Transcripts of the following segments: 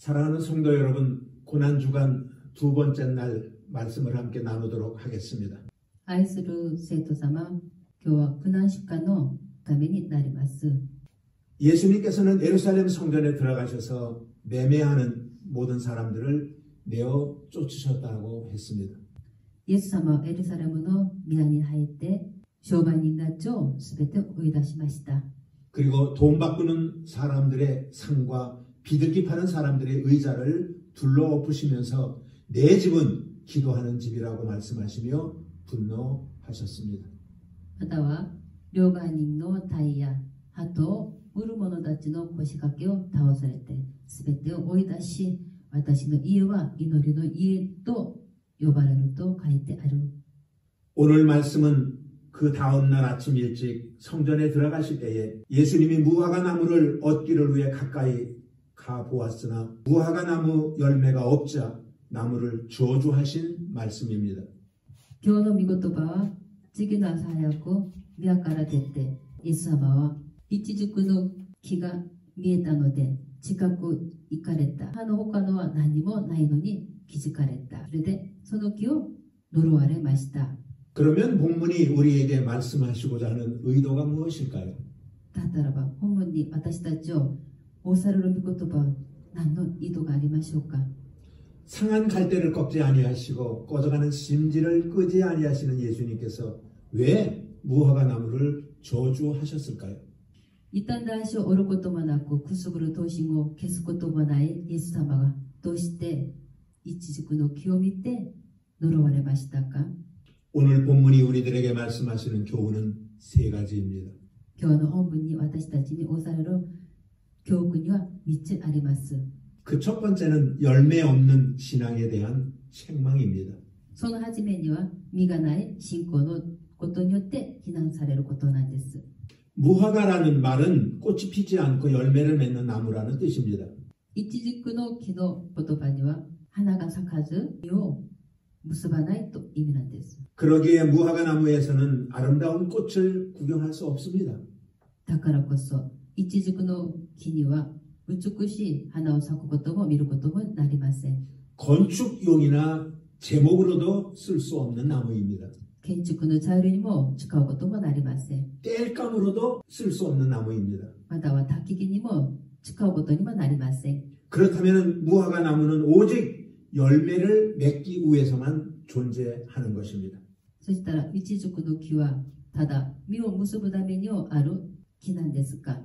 사랑하는 성도 여러분, 고난주간 두 번째 날 말씀을 함께 나누도록 하겠습니다. 愛する生徒様、今日は苦難出荷のためになります。 예수님께서는 예루살렘 성전에 들어가셔서 매매하는 모든 사람들을 내어 쫓으셨다고 했습니다. イエス様はエルサレムの宮に入って商売人たちをすべて追い出しました。 그리고 돈 바꾸는 사람들의 상과 비둘기 파는 사람들의 의자를 둘러엎으시면서 내 집은 기도하는 집이라고 말씀하시며 분노하셨습니다. または両替人のタイや鳩を売る者たちの腰掛けを倒されてすべてを追い出し、私の家は祈りの家と呼ばれると書いてある。 오늘 말씀은 그 다음날 아침 일찍 성전에 들어가실 때에 예수님이 무화과 나무를 얻기를 위해 가까이 가 보았으나 무화과 나무 열매가 없자 나무를 저주하신 말씀입니다. 今日の御言葉は次の朝早く宮から出てイエス様はイチジクの木が見えたので近く行かれた。葉の他のは何もないのに気づかれた。それでその木を呪われました。 그러면 본문이 우리에게 말씀하시고자 하는 의도가 무엇일까요? だったらば本文に私たちを仰される御言葉は何の意図がありましょうか。 상한 갈대를 꺾지 아니하시고 꺼져가는 심지를 끄지 아니하시는 예수님께서 왜 무화과 나무를 저주하셨을까요? 傷んだ足を折ることもなくくすぐる刀身を消すこともないイエス様がどうしてイチジクの木を見て呪われましたか。 오늘 본문이 우리들에게 말씀하시는 교훈은 세 가지입니다. 今日の本文に私たちに仰される教訓には3つあります。 그 첫 번째는 열매 없는 신앙에 대한 책망입니다. その初めには実がない信仰のことによって非難されることなんです。 무화과라는 말은 꽃이 피지 않고 열매를 맺는 나무라는 뜻입니다. イチジクの木の言葉には花が咲かず実を結ばないと意味なんです。 그러기에 무화과 나무에서는 아름다운 꽃을 구경할 수 없습니다. だからこそイチジクの木には美しい花を咲くことも見ることもなりません。 건축용이나 제목으로도 쓸 수 없는 나무입니다. 建築の材料にも使うこともなりません。 땔감으로도 쓸 수 없는 나무입니다. または焚き木にも使うことにもなりません。 그렇다면 무화과 나무는 오직 열매를 맺기 위해서만 존재하는 것입니다. そしたらイチジクの木はただ実を結ぶためにある木なんですか。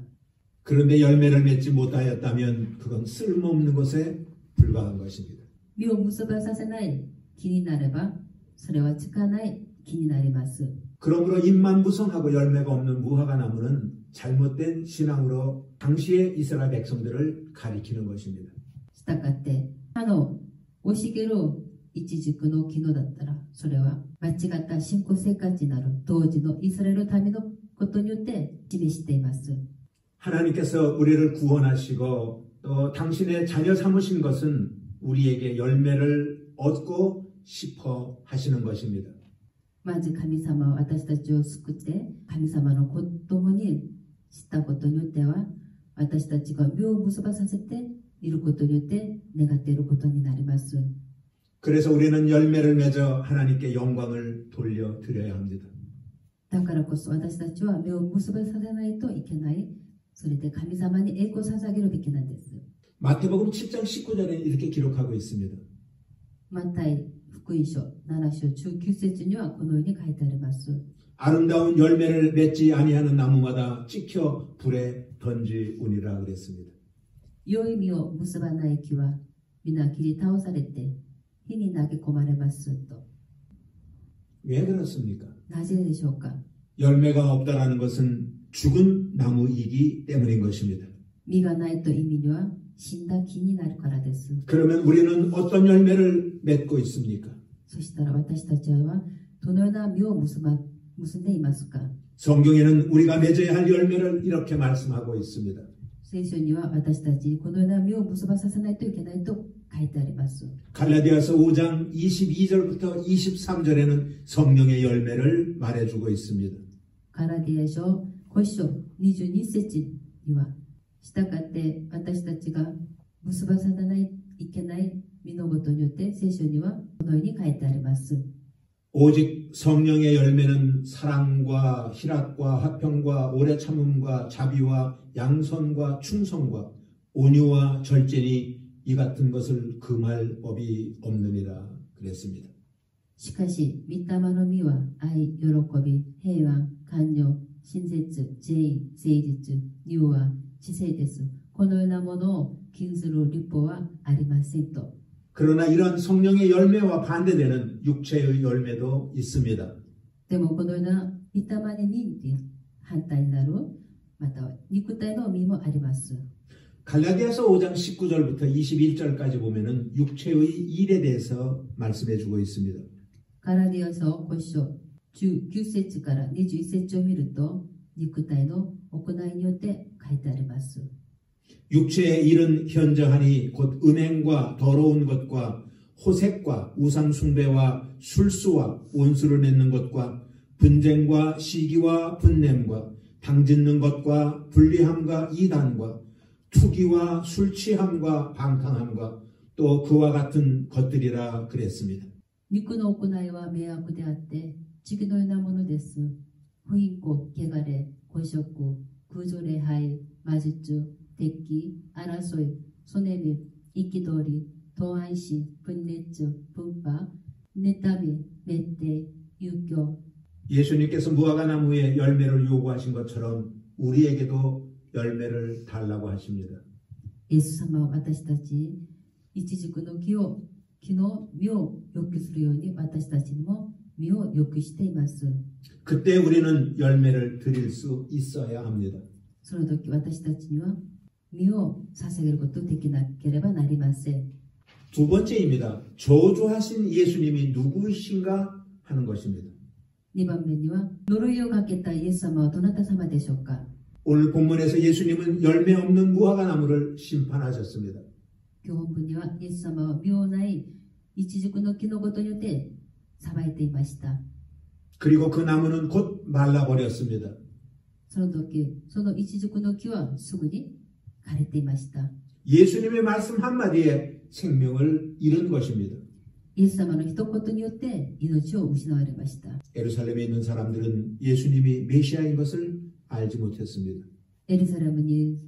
그런데 열매를 맺지 못하였다면 그건 쓸모없는 것에 불과한 것입니다. 実を結ばさせない木になればそれはつかない木になります。 그러므로 잎만 무성하고 열매가 없는 무화과 나무는 잘못된 신앙으로 당시의 이스라엘 백성들을 가리키는 것입니다. したがって葉の惜しげるイチジクの木のだったらそれは間違った信仰生活になる当時のイスラエル民のことによって示しています。 하나님께서 우리를 구원하시고 또 당신의 자녀 삼으신 것은 우리에게 열매를 얻고 싶어 하시는 것입니다. まず神様は私たちを救って神様の子供にしたことによっては私たちが実を結ばさせていることによって願っていることになります。 그래서 우리는 열매를 맺어 하나님께 영광을 돌려드려야 합니다. だからこそ私たちは実を結ばさせないといけない。それで神様に栄光を捧げるべきなんです。 마태복음 7장 19절에 이렇게 기록하고 있습니다. マタイ福音書7章19節にはこのように書いてあります。 아름다운 열매를 맺지 아니하는 나무마다 찍혀 불에 던지우니라 그랬습니다. 良い実を結ばない木は皆切り倒されて火に投げ込まれますと。 왜 그렇습니까? なぜでしょうか。 열매가 없다라는 것은 죽은 나무이기 때문인 것입니다. 実がないと意味には死んだ木になるからです。 그러면 우리는 어떤 열매를 맺고 있습니까? そしたら私たちはどのような実を結んでいますか。 성경에는 우리가 맺어야 할 열매를 이렇게 말씀하고 있습니다. 聖書には私たちにこのような実を結ばさせないといけないと書いてあります。 갈라디아서 5장 22절부터 23절에는 성령의 열매를 말해주고 있습니다. ガラディア書5章22節にはしたがって私たちが結ばさないといけない身のことによって聖書にはこのように書いてあります。 오직 성령의 열매는 사랑과 희락과 화평과 오래 참음과 자비와 양선과 충성과 온유와 절제니 이 같은 것을 금할 법이 없느니라 그랬습니다. しかし、御霊の実は愛、喜び、平安、寛容、親切、慈愛、誠実、柔和、知性です。このようなものを禁ずる律法はありませんと。 그러나 이런 성령의 열매와 반대되는 육체의 열매도 있습니다. でもこのような御霊に実に反対になる、また肉体の実もあります。 갈라디아서 5장 19절부터 21절까지 보면은 육체의 일에 대해서 말씀해 주고 있습니다. ガラディア書5章19節から21節を見ると肉体の行いによって書いてあります。 육체의 일은 현저하니 곧 음행과 더러운 것과 호색과 우상 숭배와 술수와 원수를 맺는 것과 분쟁과 시기와 분냄과 당짓는 것과 불리함과 이단과 투기와 술취함과 방탕함과 또 그와 같은 것들이라 그랬습니다. 肉の行いは迷惑であって次のようなものです。不貧困、汚れ、孤食、空女礼拝、魔術、敵意、争い、そねみ、憤り、貪愛心、分熱、分派、妬み、滅帝、遊興。 예수님께서 무화과나무의 열매를 요구하신 것처럼 우리에게도 열매를 달라고 하십니다. イエス様は私たちイチジクの木の実を要求するように私たちにも実を要求しています。 그때 우리는 열매를 드릴 수 있어야 합니다. その時私たちには実を捧げることできなければなりません。 두 번째입니다. 저주하신 예수님이 누구이신가 하는 것입니다. 2番目には呪いをかけたイエス様はどなた様でしょうか。 오늘 본문에서 예수님은 열매 없는 무화과나무를 심판하셨습니다. 今日本文にはイエス様は実のないイチジクの木のことによって裁いていました。 그리고 그 나무는 곧 말라버렸습니다. その時そのイチジクの木はすぐに枯れていました。 예수님의 말씀 한마디에 생명을 잃은 것입니다. イエス様の一言によって命を失われました。 예루살렘에 있는 사람들은 예수님이 메시아인 것을 알지 못했습니다. エルサレムに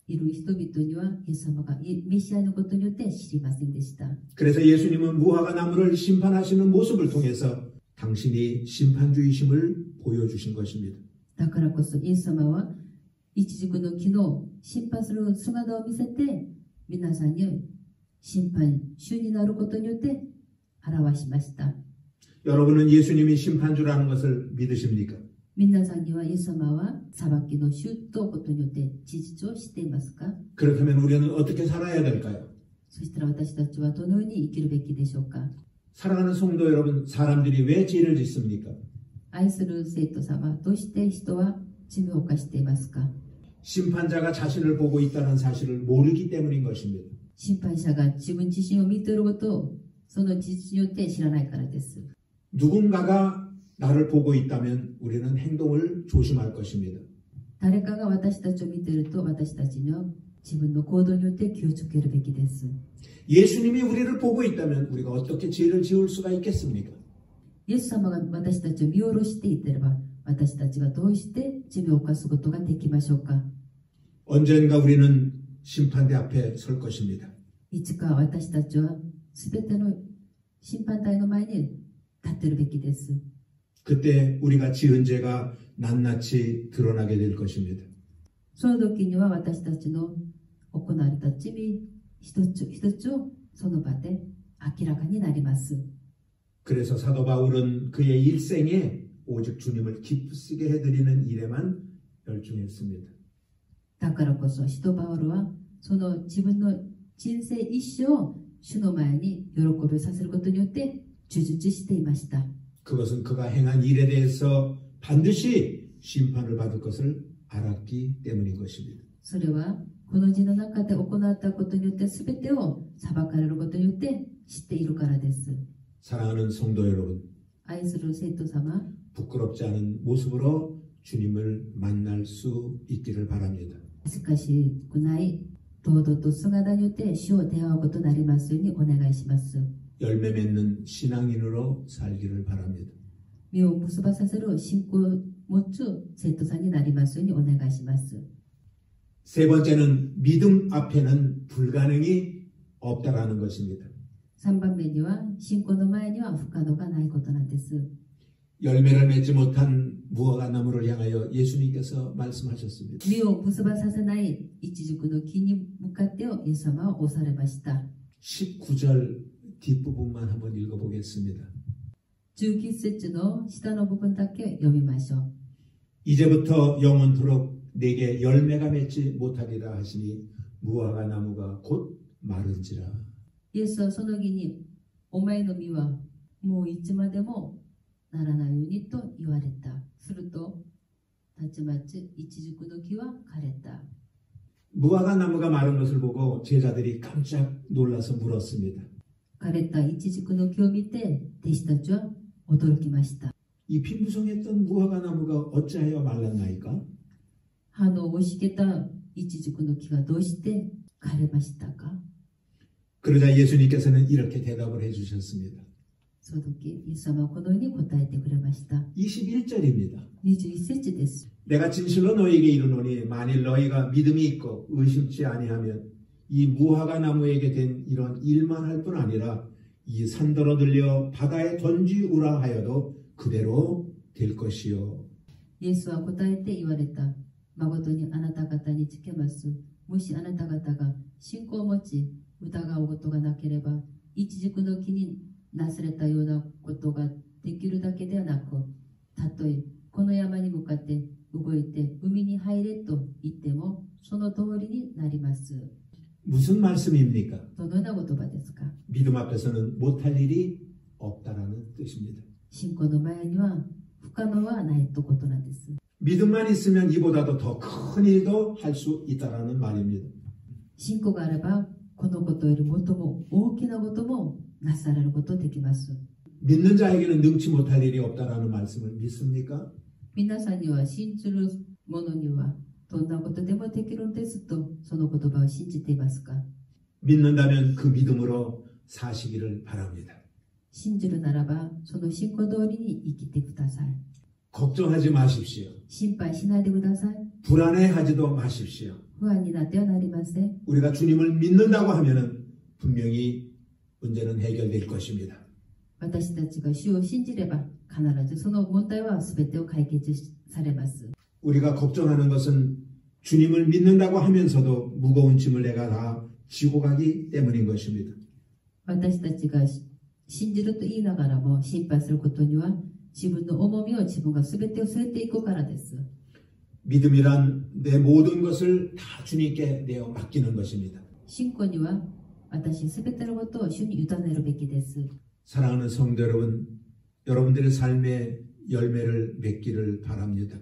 いる人々にはイエス様がメシアのことによって知りませんでした。 그래서 예수님은 무화과나무를 심판하시는 모습을 통해서 당신이 심판주이심을 보여주신 것입니다. だからこそイエス様はイチジクの木の審判する姿を見せて皆さんに審判主になることによって表しました。 여러분은 예수님이 심판주라는 것을 믿으십니까? 皆さんにはイエス様は裁きの主ということによって事実を知っていますか？ 그렇다면 우리는 어떻게 살아야 될까요? そしたら私たちはどのように生きるべきでしょうか？ 사랑하는 성도 여러분, 사람들이 왜 죄를 짓습니까? 愛する生徒様、どうして人は罪を犯していますか？ 심판자가 자신을 보고 있다는 사실을 모르기 때문인 것입니다. 審判者が自分自身を見ていることをその事実によって知らないからです。 누군가가 나를 보고 있다면 우리는 행동을 조심할 것입니다. 誰かが私たちを見ていると私たちの自分の行動によって気をつけるべきです。 예수님이 우리를 보고 있다면 우리가 어떻게 죄를 지을 수가 있겠습니까? イエス様が私たちを見下ろしていてれば私たちがどうして罪を犯すことができましょうか？ 언젠가 우리는 심판대 앞에 설 것입니다. いつか私たちはすべての審判台の前に立っているべきです。 그때 우리가 지은 죄가 낱낱이 드러나게 될 것입니다. その時には私たちの行われた罪一つ一つをその場で明らかになります。 그래서 사도 바울은 그의 일생에 오직 주님을 기쁘시게 해드리는 일에만 열중했습니다. だからこそ使徒パウロはその自分の人生一生を主の前に喜びをさせることによって忠実していました。 그것은 그가 행한 일에 대해서 반드시 심판을 받을 것을 알았기 때문인 것입니다. それはこの字の中で行ったことによって全てを裁かれることによって知っているからです。 사랑하는 성도 여러분, 愛する生徒様、 부끄럽지 않은 모습으로 주님을 만날 수 있기를 바랍니다. 恥ずかしくない堂々と姿によって主を出会うことになりますようにお願いします。 열매 맺는 신앙인으로 살기를 바랍니다. 実を結ばさせる信仰を持つ生徒さんになりますようにお願いします。 세 번째는 믿음 앞에는 불가능이 없다라는 것입니다. 3番目には信仰の前には不可能がないことなんです。 열매를 맺지 못한 무화과 나무를 향하여 예수님께서 말씀하셨습니다. 実を結ばさせないイチジクの木に向かってイエス様はおされました。 19절 뒷부분만 한번 읽어보겠습니다. 19節の下の部分だけ読みましょう。 이제부터 영원토록 내게 열매가 맺지 못하리라 하시니 무화과 나무가 곧 마른지라. イエスはその木に、お前の実はもういつまでもならないようにと言われた。すると、たちまちイチジクの木は枯れた。 무화과 나무가 마른 것을 보고 제자들이 깜짝 놀라서 물었습니다. 枯れたイチジクの木を見て、弟子たちは驚きました。 이 피무성했던 무화과 나무가 어찌하여 말랐나이까? 葉の押しけたイチジクの木がどうして枯れましたか？ 그러자 예수님께서는 이렇게 대답을 해주셨습니다. その時、イエス様はこのように答えてくれました。 21절입니다. 21節です。 내가 진실로 너희에게 이르노니 만일 너희가 믿음이 있고 의심치 아니하면 이 무화과 나무에게 된 이런 일만 할 뿐 아니라 이 산더러 들려 바다에 던지우라 하여도 그대로 될 것이요. イエスは答えて言われた。誠にあなた方につけます。もしあなた方が信仰を持ち疑うことがなければ、イチジクの木になされたようなことができるだけではなく、たとえこの山に向かって動いて海に入れと言ってもその通りになります。 무슨 말씀입니까? どのような言葉ですか？ 믿음 앞에서는 못할 일이 없다라는 뜻입니다. 信仰の前には不可能はないということなんです。 믿음만 있으면 이보다도 더 큰 일도 할 수 있다라는 말입니다. 信仰があればこのことよりもっとも大きなこともなされることできます。 믿는 자에게는 능치 못할 일이 없다라는 말씀을 믿습니까? 皆さんには信じる者にはどんなことでもできるんですとその言葉を信じていますか？ 믿는다면 그 믿음으로 사시기를 바랍니다. 信じるならばその信仰通りに生きてください。 걱정하지 마십시오. 心配しないでください。 불안해하지도 마십시오. 不安になってはなりません。 우리가 주님을 믿는다고 하면은 분명히 문제는 해결될 것입니다. 私たちが主を信じれば必ずその問題は全てを解決されます。 우리가 걱정하는 것은 주님을 믿는다고 하면서도 무거운 짐을 내가 다 지고 가기 때문인 것입니다. 私たちが信じると言いながらも心配することには自分の重みを自分が全てを据えていくからです。 믿음이란 내 모든 것을 다 주님께 내어 맡기는 것입니다. 信仰には私全てのことを主に委ねるべきです。 사랑하는 성도 여러분, 여러분들의 삶의 열매를 맺기를 바랍니다.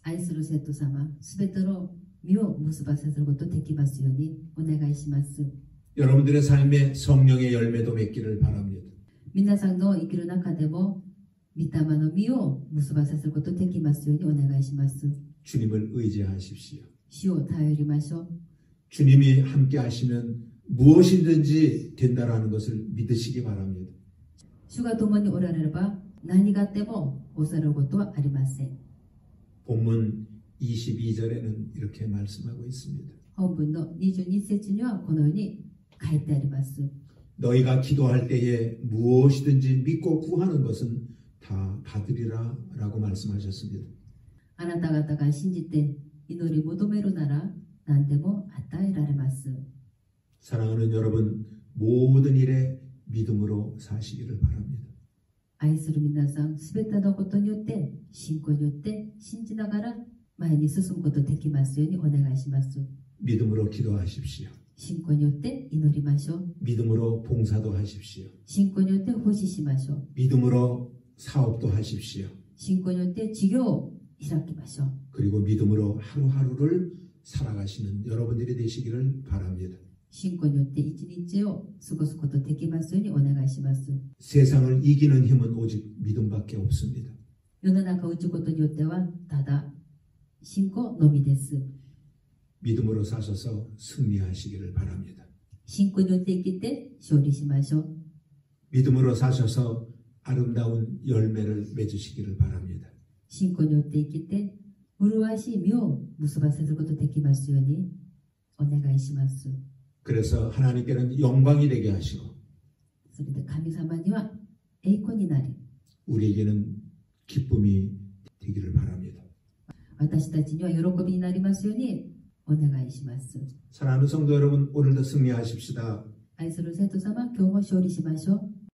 愛する生徒様、全ての実を結ばせることができますようにお願いします。 여러분들의 삶에 성령의 열매도 맺기를 바랍니다. 皆さんの生きる中でも御霊の実を結ばせることができますようにお願いします。 주님을 의지하십시오. 主を頼りましょう。 주님이 함께 하시면 무엇이든지 된다라는 것을 믿으시기 바랍니다. 主が共におられれば何があっても恐れることはありません。 본문 22절에는 이렇게 말씀하고 있습니다. 本文の22節にはこのように書いてあります。 너희가 기도할 때에 무엇이든지 믿고 구하는 것은 다 받으리라 라고 말씀하셨습니다. あなた方が信じて祈り求めるなら何でも与えられます。 사랑하는 여러분, 모든 일에 믿음으로 사시기를 바랍니다. 愛する皆さん、すべてのことによって信仰によって信じながら前に進むことができますようにお願いします。 믿음으로 기도하십시오. 信仰によって祈りましょう。 믿음으로 봉사도 하십시오. 信仰によって奉仕しましょう。 믿음으로 사업도 하십시오. 信仰によって事業を開きましょう。 그리고 믿음으로 하루하루를 살아가시는 여러분들이 되시기를 바랍니다. 信仰によって一日を過ごすことができますようにお願いします。 세상을 이기는 힘은 오직 믿음밖에 없습니다. 世の中を打つことによってはただ信仰のみです。 믿음으로 사셔서 승리하시기를 바랍니다. 信仰によって生きて勝利しましょう。 믿음으로 사셔서 아름다운 열매를 맺으시기를 바랍니다. 信仰によって生きて麗しい実を結ばせることできますようにお願いします。 그래서 하나님께는 영광이 되게 하시고 それで神様には栄光になり 우리에게는 기쁨이 되기를 바랍니다. 私たちには喜びになりますようにお願いします。 사랑하는 성도 여러분, 오늘도 승리하십시다. 愛する生徒様、今日も勝利しましょう。